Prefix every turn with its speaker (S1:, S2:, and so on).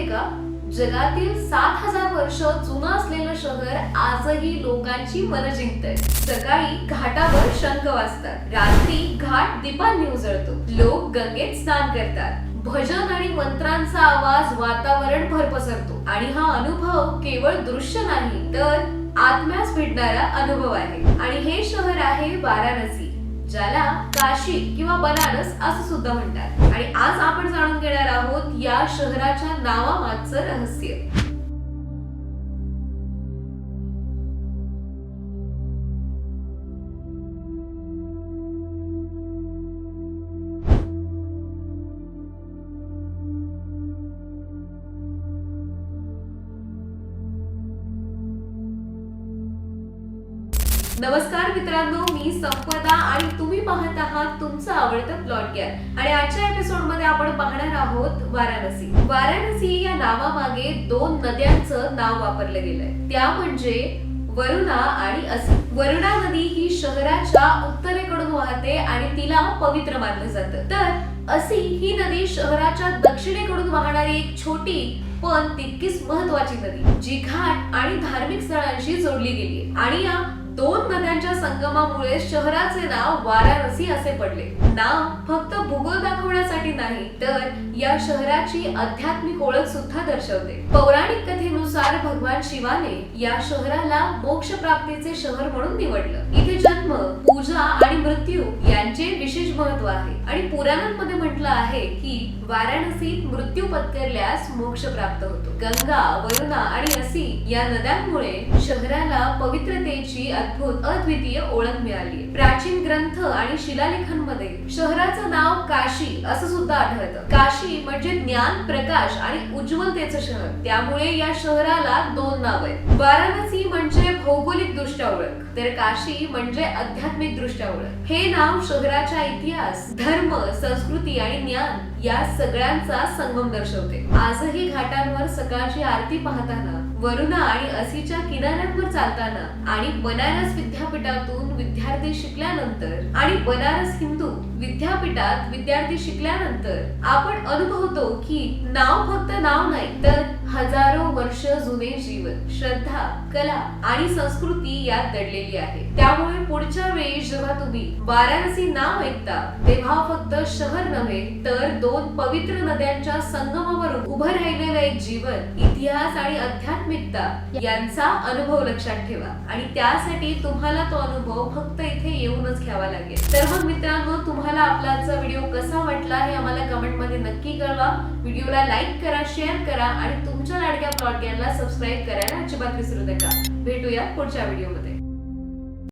S1: का? जगातील 7,000 वर्ष जुनं असलेलं शहर आजही लोकांची मनं जिंकतंय. सकाळी घाटावर शंख वाजतात, रात्री घाट दीपांनी उजळतो, लोक गंगेत स्नान करतात, भजन आणि मंत्रांचा आवाज वातावरण भर पसरतो. आणि हा अनुभव केवळ दृश्य नाही तर आत्म्यास भेटणारा अनुभव आहे. आणि हे शहर आहे वाराणसी, ज्याला काशी किंवा बनारस असं सुद्धा म्हणतात. आणि आज आपण जाणून घेणार आहोत या शहराच्या नावामागचं रहस्य. नमस्कार मित्रांनो, मी संपदा आणि तुम्ही पाहत आहात तुमचं आवडतं प्लॉटगॅर. आणि आजच्या एपिसोड मध्ये आपण पाहणार आहोत वाराणसी. वाराणसी या नावामागे दोन नद्यांचं नाव वापरलं गेलंय, त्या म्हणजे वरुणा आणि असी. वरुणा नदी ही शहराच्या उत्तरेकडून वाहते आणि तिला पवित्र मानलं जातं, तर असी ही नदी शहराच्या दक्षिणेकडून वाहणारी एक छोटी पण तितकीच महत्वाची नदी, जी घाट आणि धार्मिक स्थळांशी जोडली गेली. आणि या दोन नद्यांच्या संगमामुळे शहराचे नाव वाराणसी असे पडले. नाव फक्त भूगोल दाखवण्यासाठी नाही तर या शहराची आध्यात्मिक ओळख सुद्धा दर्शवते. पौराणिक कथेनुसार भगवान शिवाने या शहराला मोक्ष प्राप्तीचे शहर म्हणून निवडलं. इथे जन्म, पूजा आणि मृत्यू यांचे विशेष महत्व आहे. आणि पुराणांमध्ये म्हटलं आहे की वाराणसीत मृत्यू पत्करल्यास मोक्ष प्राप्त होतो. गंगा, वरुणा आणि असी या नद्यांमुळे शहराला पवित्रतेची अद्भुत अद्वितीय ओळख मिळाली. प्राचीन ग्रंथ आणि शिलालेखांमध्ये शहराचं नाव काशी असं सुद्धा आढळतं. काशी म्हणजे ज्ञान, प्रकाश आणि उज्ज्वलतेचं शहर, त्यामुळे या शहराला दोन नाव आहेत. वाराणसी म्हणजे भौगोलिक दृष्ट्या ओळख, तर काशी म्हणजे आध्यात्मिक दृष्ट्या ओळख. हे नाव शहराच्या इतिहास, धर्म, संस्कृती आणि ज्ञान या सगळ्यांचा संगम दर्शवते. आजही घाटांवर सकाळची आरती पाहताना, वरुणा आणि असीच्या किनाऱ्यांवर चालताना आणि बनारस विद्यापीठातून विद्यार्थी शिकल्यानंतर आणि बनारस हिंदू विद्यापीठात विद्यार्थी शिकल्यानंतर आपण अनुभवतो की नाव फक्त नाव नाही तर हजारो वर्ष जुने जीवन, श्रद्धा, कला आणि संस्कृती यात दडलेली आहे. त्यामुळे पुढच्या वेळी जेव्हा तुम्ही वाराणसी नाव ऐकता तेव्हा फक्त शहर नव्हे तर दोन पवित्र नद्यांच्या संगमावरून उभं राहिलेलं एक जीवन, इतिहास आणि आध्यात्मिकता यांचा अनुभव लक्षात ठेवा. आणि त्यासाठी तुम्हाला तो अनुभव फक्त इथे येऊनच घ्यावा लागेल. तर मग मित्रांनो, तुम्हाला आपला आजचा व्हिडिओ कसा वाटला हे आम्हाला कमेंट मध्ये नक्की कळवा. व्हिडिओला लाईक करा, शेअर करा आणि तुमच्या लाडक्या प्लॉटगॅरला सबस्क्राईब करायला अजिबात विसरू नका. भेटूया पुढच्या व्हिडिओमध्ये.